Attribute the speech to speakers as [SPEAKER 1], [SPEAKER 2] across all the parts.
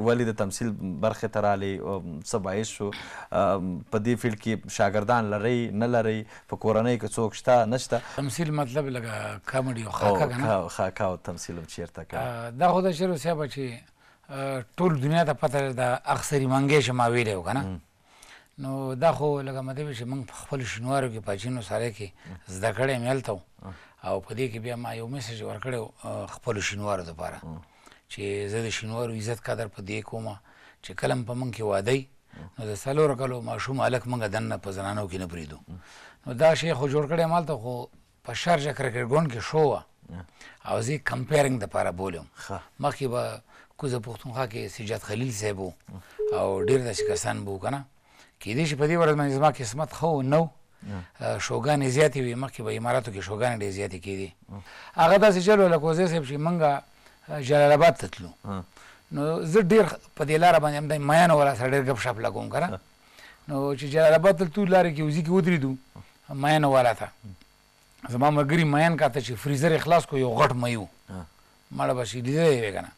[SPEAKER 1] ولې د تمثیل برخې ته رالې څه باعث شو په دې فیلډ کې شاګردان لرئ نه لرئ په کورنۍ کې څوک شته نشته
[SPEAKER 2] تمثیل مطلب لکه کامیډي او خاکه که نه
[SPEAKER 1] خاکه او تمثیل هم چېرته کوي
[SPEAKER 2] دا خو د شعر صاحبه چې ټول دنیا ته پته د اکثري منګیش ما ویلی و که نه نو دا خو لکه مطلب چې موږ په خپلو شینوارو کې په چینو سره کې زده کړی مې هلته او په دې کې بیا ما یو میسج ورکړی و خپلو شینوارو دپاره چې زه د شینوارو عزت قدر په دې کومه چې کله هم په موږ کې واده نو د څلورو کلو ماشوم هلک موږ دننه په زنانو کې نه پرېږدو نو دا شی خو جوړ کړی یم هلته خو په شارجه کرکټ ګراونډ کې شو وه او زه کمپیرنګ دپاره بولم مخکې به کوزه پښتونخوا کې سجاد خلیل صاحب و او ډېر داسې کسان به و که نه کیدای شي په دې ورځ باندې زما قسمت ښه نو شوګانې زیاتې وي مخکې به اماراتو کې شوګانې ډېرې زیاتې کېدې هغه داسې چل و لکه وزیر صاحب چې موږ جلال آباد ته تلو نو زه ډېر په دې لاره باندې همدا میانو والا سره ډېر ګپ شپ لګوم که نه نو چې جلال آباد ته تلو لارې کې وزي کې ودرېدو میانو والا ته زما ملګري میان کاته چې فریزر یې خلاص کړو یو غټ می و مړه به چې لیدلی وې که نه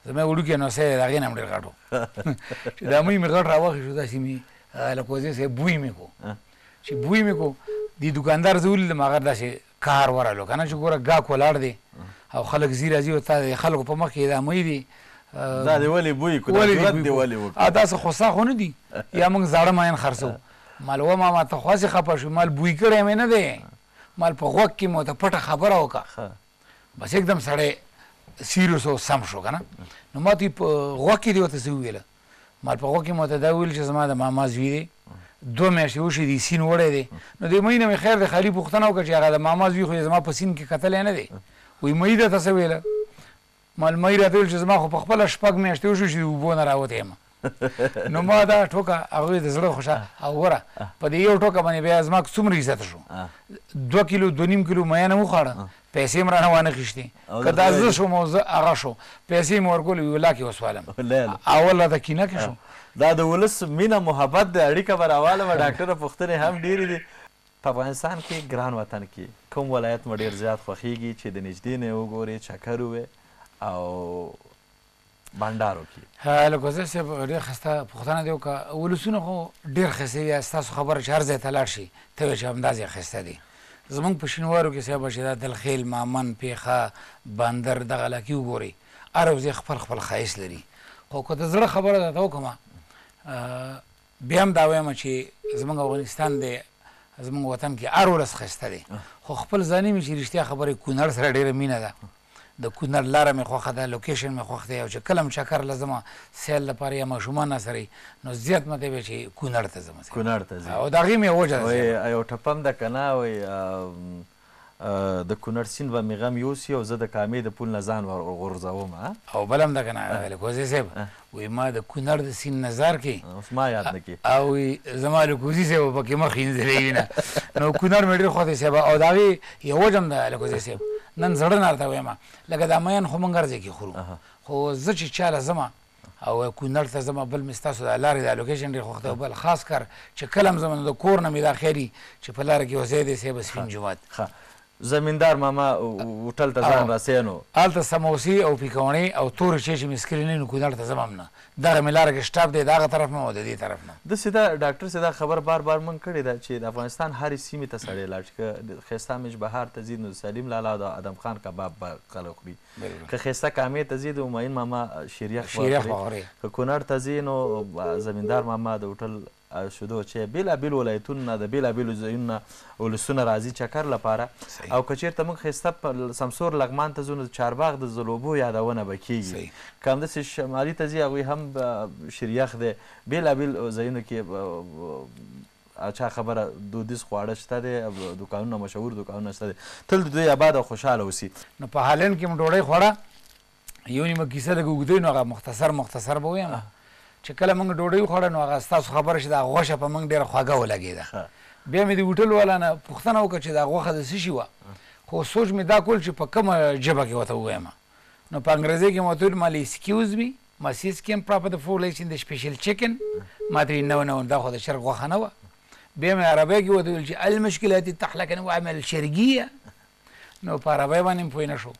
[SPEAKER 2] زما وړوکی نو سی د هغې نه هم ډېر غټ و چې دا می مې غټ راواخېستو داسې مې لکه وزیر صاحب بوی مې کو چې بوی مې کو دې دوکاندار زه ولیدم هغه داسې کار ورالو که نه چې ګوره ګاک ولاړ دی او خلک ځي راځي او تا د خلکو په مخ کې دا می دي
[SPEAKER 1] دا دې ولې بوی کو دا جرأت دې ولې وکړو
[SPEAKER 2] داسې خوسا خو نه دي یا موږ زاړه ماین خرڅو مال وما ما ته خو هسې خفه شو مال بوی کړی مې نه دی مال په غوږ کې مو ته پټه خبره وکړه بس एकदम سړی سیریوس او سم شو که نه نو ما ته په غوږ کې دې ورته څه وویله مال په غوږ کې مو ته دا وویل چې زما د ماما زوی دی 2 میاشتې وشي دی سین وړی دی نو دې مۍ نه مې خیر د خالي پوښتنه وکړه چې هغه د ماما زوی خو زما په سین کې کتلی نه دی وایي مۍ درته څه ویله مال مۍ راته ویل چې زما خو په خپله 6 میاشتې وشو چې د اوبو نه راوتی یم نو ما دا ټوکه هغوی د زړه خوشحال او ګوره په دې یو ټوکه باندې بیا زما څومره عزت شو 2 کیلو 2.5 کیلو میانه وخوړه پیسې م رانه وانه خېشتې که دا زه شوم او زه هغه شو پیسې مې ورکولې ولا کې وسوالم اول راته کینه کې شو
[SPEAKER 1] دا د ولس مینه محبت د اړیکه به راواله وه ډاکټره پوښتنې هم ډېرې دي په افغانستان کې ګران وطن کې کوم ولایت مو ډېر زیات خوښېږي چې د نږدې نه یې وګورې چکر ووې او بانډارو کې
[SPEAKER 2] لکه وزیر صاحب ډېر ښایسته پوښتنه دې وکړه ولسونه خو ډېر ښایسته دي ستاسو خبره چې هر ځای ته لاړ شي ته وایې چې همدا ځای ښایسته دی زمونږ په شینوارو کې صاحبه چې دا دلخیل مامن پیښه بندر دغه علاقې وګورئ هر یو ځای خپل خپل ښایست لري خو که د زړه خبره درته وکړمه بیا هم دا وایم چې زمونږ افغانستان دی زمونږ وطن کې هر ولس ښایسته دی خو خپل ځاني مې چې رښتیا خبرې کونړ سره ډېره مینه ده د کونړ لاره مې خوښه ده لوکیشن مې خوښ دی او چې کله هم چکر له ځمه سیل لپاره یا ماشومان سره نو زیات مطلب یې چې کونړ ته ځم
[SPEAKER 1] کونړ ته ځي
[SPEAKER 2] او د هغې مې وجه
[SPEAKER 1] ده یو ټپم ده که نه وایي د کونړ سیند به مې غم یوسي او زه د کامې د پول نه ځان غورځوم
[SPEAKER 2] او بل هم ده که نه لکه وزیر صاحب وایي ما د کونړ د سیند نظر کې
[SPEAKER 1] اوس ما یاد نه کړي
[SPEAKER 2] او زما لکوزي صاحب پکې مخ وینځلی وي نه نو کونړ مې ډېر خوښ دی صاحب او د هغې یو وجه هم ده لکه وزیر صاحب نن زړه نه راته وایم لکه دا میان خو موږ هر ځای کې خورو خو زه چې چاله ځمه او کونړ ته ځمه بل مې ستاسو د لارې دا لوکیشن ډېر خوښ دی او بل خاص کر چې کله هم ځم نو د کور نه مې دا خیري چې په لاره کې یو ځای دی صاحب سپین جومات
[SPEAKER 1] زمیندار ماما هوټل ته ځان راسې نو
[SPEAKER 2] هلته سموسي او پیکونې او تورې چیچې مې سکرینې نو کونړ ته ځم هم نه دغه مې لاره کې سټاپ دی د هغه طرف نه او د دې طرف نه
[SPEAKER 1] داسې دا ډاکټر صاحب دا خبر بار بار موږ کړې ده چې د افغانستان هرې سیمې ته سړی لاړ چې که ښایسته مېچ بهار ته ځي نو سلیم لالا او د ادم خان کباب به خلک خوري که ښایسته کامې ته ځي د همایون ماما شیریخ به خوري که کونړ ته ځي نو زمیندار ماما د هوټل شدو چې بېلابېلو ولایتونو نه د بېلابېلو ځایونو نه ولسونه راځي چکر لپاره او که چېرته موږ ښایسته په سمسور لغمان ته ځو نو د چارباغ د ځلوبو یادونه به کېږي که همداسې شمالي ته ځي هغوی هم شریخ دی بېلابېل ځایونو کې چا خبره دودیز خواړه شته دی دوکانونه مشهور دوکانونه شته دی تل د دوی آباد او خوشحاله اوسي
[SPEAKER 2] نو په هالند کې م ډوډۍ خوړه یو نیمه کیسه لږ اوږده نو هغه مختصر به ویم چې کله موږ ډوډۍ وخوړه نو هغه ستاسو خبره چې دا غوښه په موږ ډېره خوږه ولګېده بیا مې د هوټل والا نه پوښتنه وکړه چې دا غوښه د څه شي وه خو سوچ مې دا کول چې په کومه ژبه کې ورته ووایم نو په انګریزي کې مې ورته وویل مال ایسکیوز می my sis can proper the full in the special chicken ما ته نو دا خو د شرق غوښه نه وه بیا مې عربۍ کې ورته وویل چې المشکلات تحلق أنا وأعمل شرقية نو په عربۍ باندې مې پوه نه شو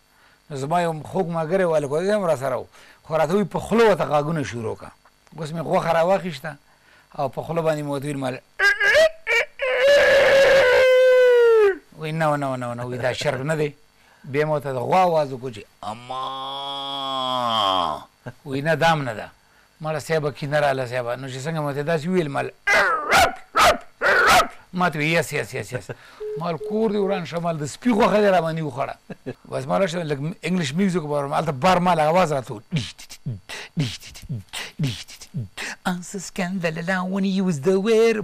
[SPEAKER 2] نو زما یو خوږ ملګری و هلک هم راسره و خو راته وایي په خوله ورته غږونه شروع کړه. اوس مې غوښه راواخیسته او په خوله باندې مې ورته ویل مال وایي نه نه نه نه وایي دا شرک نه دی. بیا مې ورته د غوا اواز وکړو چې اما وایي نه دام نه ده. ماله صاحبه کینه راله صاحبه. نو چې څنګه مې ورته داسې وویل مال ما ته وایي یس یس یس یس مال کور دې وران شه مال د سپي غوښه دې راباندې وخوړه. بس ما لاړ لږ انګلیش میوزیک وبارم هلته بار مال اواز راته انس سکندل when you use the word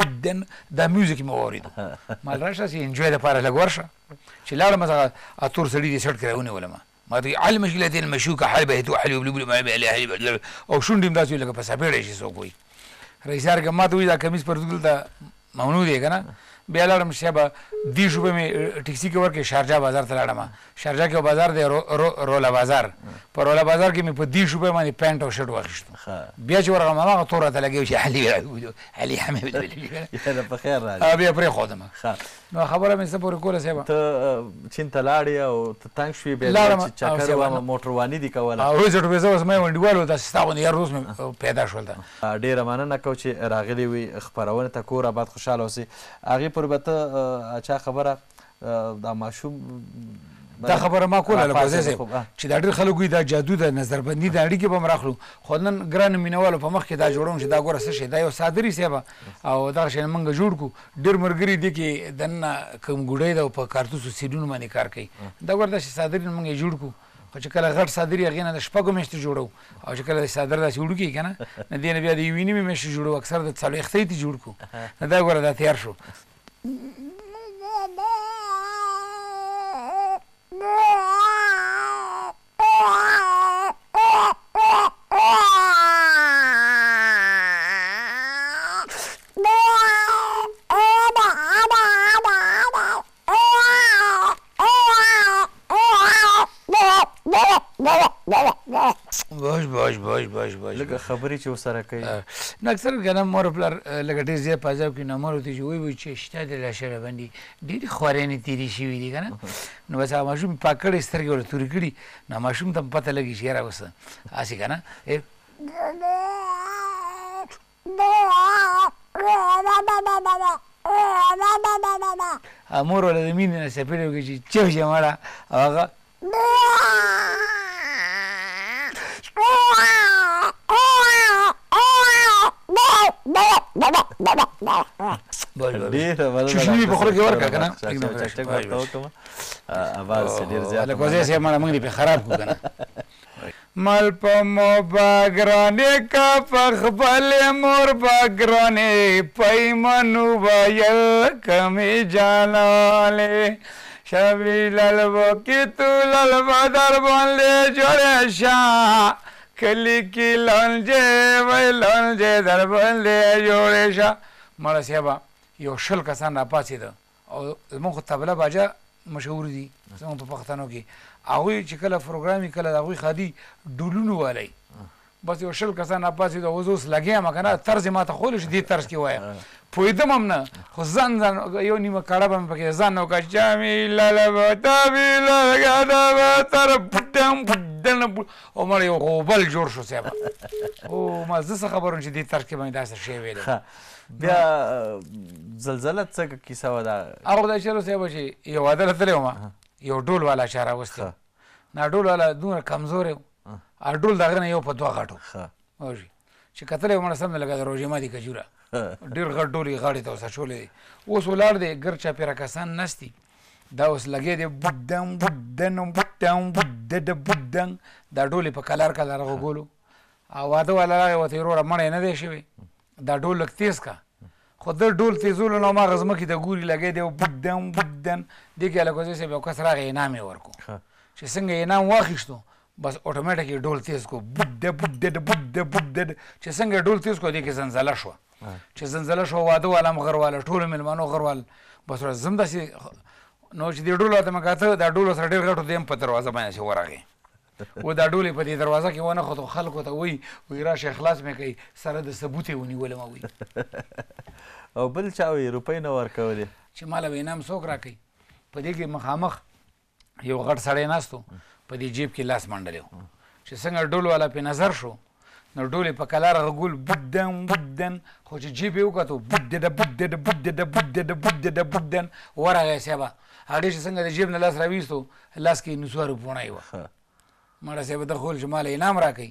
[SPEAKER 2] بدن دا میوزیک مې واورېدو. مال راشه چې انجوی دپاره لږ ورشه چې لاړم هغه اتور سړي دې سړک راونیولم. ما ته على مشكلة المشوكة حلبة وحلو بلبل ما عليها او شونډې مې داسې لکه په سپېړی شي څوک وایي. رئیس صاحب ما ته وایي دا کمیس پرتګل ته ممنوع دی که نه. بیا لاړم صاحبه 10 روپۍ مې ټکسي کې ورکړې شارجه بازار ته لاړم. شارجه کې یو بازار دی رولا بازار. په رولا بازار کې مې په 10 روپۍ باندې پینټ او شرټ واخیستو. بیا چې ورغلم هماغه تور راته لګېو چې علي حمید
[SPEAKER 1] په خیر راځي.
[SPEAKER 2] بیا پرېښودم. نو خبره مې څه پورې کوله صاحبه
[SPEAKER 1] ته چین ته لاړې او ته تنګ شوې بیا چې چکر وه موټرواني دې کوله.
[SPEAKER 2] روز روپۍ زه اوس مې ونډیوال و داسې ستا غوندې یار روز مې پیدا شول.
[SPEAKER 1] ډېره مننه کوو چې راغلي وي خپرونې ته. کور آباد خوشحاله اوسئ. هغې پورې به ته چا خبره دا ماشوم
[SPEAKER 2] دا خبره ما کوله لکوزی صاحب چې دا ډېر خلک وایي دا جادو ده نظربندي د اړیکې به م راخلو. خو نن ګرانو مینهوالو په مخ کې دا جوړوم چې دا ګوره څه شی دا یو صادري صاحبه او دغه شی موږ جوړ کړو. ډېر ملګري دي کې دننه کوم ګوډۍ ده او په کارتوسو سیډونو باندې کار کوي. دا ګوره داسې صادري موږ یې جوړ کړو. خو چې کله غټ صادري هغې نه د شپږو میاشتو جوړو او چې کله د صادر داسې وړوکي که نه نه دې نه بیا د یوې نیمې میاشتې جوړو. اکثر د څلوېښتۍ ته جوړ کړو. نو دا ګوره دا تیار شو.
[SPEAKER 1] لږه خبرې چې ورسره کوي
[SPEAKER 2] نو اکثر که نه مور پلار لږه ډېر زیات په عذاب کړي نو مور ورته چې وایي چې شته د لاشه راباندې ډېرې خوارانې تېرې شوي دي که نه. نو بس هغه ماشوم پاک کړی سترګې ورته تورې کړي نو ماشوم ته پته لګي چې یاره اوس هسې که نه مور وله د مینې نه څپېړې وکړي چې چغ شه مړه او هغه چشمې په خوله کې ورکړه که نه لکوزی صاحب مړه موږ دې پرې خراب کړو که نه. مل په مو باګرانې که په خپلې مور باګرانې پیمنو ویل کمې جانانې شبي للبو کې تو للبو در باندې جوړې شه کلی کې لانجې وی لانجې در باندې جوړې شه. مړه صاحبه یو 100 کسان راپاڅېده او زموږ خو طبله باجه مشهور دي زموږ په پښتنو کې. هغوی چې کله پروګرام یې کله د هغوی ښادي ډولونو والی بس یو 100 کسان راپاڅېده اوس لګیم که نه طرز یې ما ته ښودلی شو دې طرز کې وایم پوهېدم هم نه خو ځان یو نیمه کاړه به مې پکې ځان نه وکړه او مړه یو غوبل جوړ شو صاحبه او ما زه څه خبر وم چې دې طرز کې به مې داسې شی ویلی.
[SPEAKER 1] بیا زلزله څه کیسه وه دا
[SPEAKER 2] هغه خدای چلو صاحبه چې یو واده ته تللی وم یو ډول والا چا راوستی نا ډول والا دومره کمزوری و ډول د هغې نه یو په 2 غټو چې کتلی و مړه سم لکه د روژې ماتې کجوره ډېر غټ ډول یې غاړې ته اوس اچولی دی. اوس ولاړ دی ګر چاپېره کسان نستي دا اوس لګی دی بودن بودن بودن بودن بودن دا ډول یې په کلار کلار غوګولو او واده والا راغی ورته یې وروره مړی نه دی شوی دا ډول لږ تیز کا خو د ډول تیزولو نه هماغه ځمکې ته ګوري لګی دی بودن بودن دې کې هلکوزی صاحب یو کس راغی انعام یې ورکړو چې څنګه انعام واخیستو بس اتوماتیک یې ډول تیز کو بوده بوده بوده بوده چې څنګه ډول تیز کو دې کې زلزله شوه چې زلزله شوه واده والا هم غرواله ټولو میلمانو غروال بس زم داسې نو چې دې ډول ورته مې کاته دا ډول سره ډېر غټ دی هم په دروازه باندې چې ورغی و دا ډول یې په دې دروازه کې ونه خو خلکو ته وایي راشه اخلاص مې کوي سره د ثبوت یې ونیولم وایي
[SPEAKER 1] او بل چا وایي روپۍ نه ورکولې
[SPEAKER 2] چې ماله به انعام څوک راکوي په دې کې مخامخ یو غټ سړی ناست و په دې جیب کې لاس منډلی و چې چې څنګه ډول والا پې نظر شو نو ډول یې په کلاره غږول بودن بودن خو چې جیب یې وکتو بودده بودده بودده بودده بودده بودن ورغی صاحبه هغې چې څنګه د جیب نه لاس راویستو لاس کې نسوارو پوڼۍ وه مړه صاحب د خول چې ماله انعام راکوي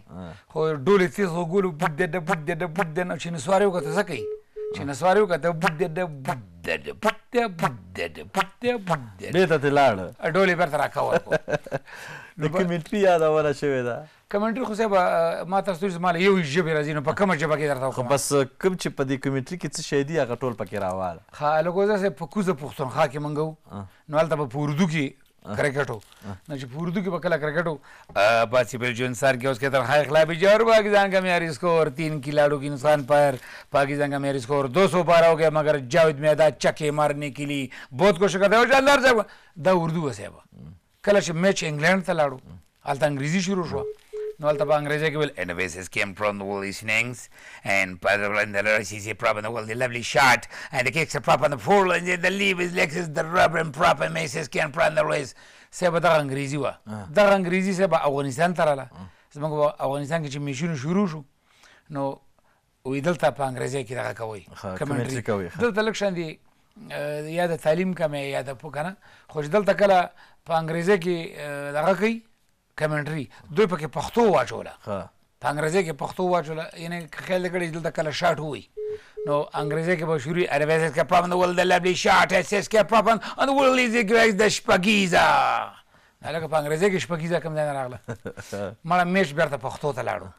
[SPEAKER 2] خو ډول یې تېز غږولو بودده بودده بودن او چې نسوار یې وکتو څه کوي چې نسوار یې وکتو بودده بودده بودده بودده بودده بودده
[SPEAKER 1] بېرته ترې لاړه
[SPEAKER 2] ډول یې بېرته راکور کړو
[SPEAKER 1] د کمنټري یادونه شوې ده
[SPEAKER 2] کمنټري خو صاحب ما تاسو ته زما له یو ژبې راځي نو په کومه ژبه کې درته
[SPEAKER 1] خو بس کوم چې په دې کمنټري کې څه شی دي هغه ټول پکې راواله
[SPEAKER 2] ښه لکه زه صاحب په کوزه پښتونخوا کې موږ وو نو هلته به په اردو کې کرکټ و نو چې په اردو کې به کله کرکټ و باسی بلجنسار के उसके तरफ हाई खिलाड़ी और पाकिस्तान का मेरी स्कोर 3 खिलाड़ियों की नुकसान पर पाकिस्तान का मेरी स्कोर 212 हो गया मगर जावेद मैदा चक्के मारने के लिए बहुत कोशिश करते हैं शानदार साहब دا اردو و صاحب کله چې میچ انګلند ته لاړو هلته انګریزي شروع شوه نو هلته په انګریزي کې ویل Innovations came from the world listenings and Parliament the Lord is a prop in the world the lovely shot and the kicks are prop on the four and the leave is Lexus the rubber and prop and Macy's came from the race صاحب دغه انګریزي وه دغه انګریزي صاحب افغانستان ته راله زموږ په افغانستان کې چې میچونه شروع شو نو وایي دلته په انګریزي کې دغه کوئ کمنټري دلته لږ شان دي یا د تعلیم کمې یا د که نه خو چې دلته کله په انګریزي کې دغه کوي کمنټري دوی پکې پښتو واچوله په انګریزي کې پښتو واچوله یعنې خیال دې کړی دلته کله شاټ ووایي نو انګریزي کې به شروع Innovations came from the world the lovely shot SS came from on the world is the شپږیزه هلکه په انګریزي کې شپږیزه کوم ځای نه راغله مړه میچ بېرته پښتو ته لاړو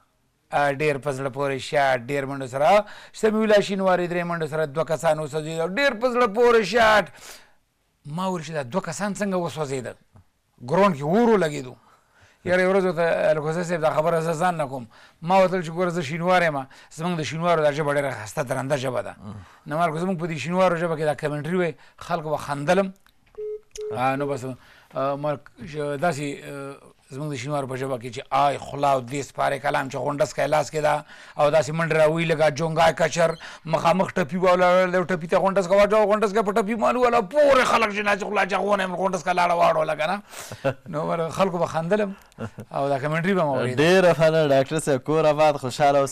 [SPEAKER 2] ډېر په زړه پورې شاټ ډېر منډو سره سمیولا شینواري 3 منډو سره 2 کسان وسوځېدل ډېر په زړه پورې شاټ ما وویل چې دا 2 کسان څنګه وسوځېدل ګراونډ کې اور ولګېدو یاره یو ورځ ورته الکوزی صاحب دا خبره زه ځان نه کوم ما ورته ویل چې ګوره زه شینوار یم زموږ د شینوارو دا ژبه ډېره ښایسته درنده ژبه ده نو ما زموږ په دې شینوارو ژبه کې دا کمنټري وی خلکو به خندلم نو بس ما داسې زموږ د شینوارو په ژبه کې چې آی خلا او دې سپارې کلام چې غونډس کا لاس کې ده او داسې منډې راوي لکه جونګای کچر مخامخ ټپي به ولاړ ټپي ته غونډس کا واچوه غونډس کا په ټپي مالو والا پورې خلک چې ناچې خلا چغونه یم غونډس کا لاړه واړوله که نه نو خلکو به خندلم او دا کمنټري به مې اورېده
[SPEAKER 1] ډېره ښه ډاکټر صاحب کور آباد خوشحاله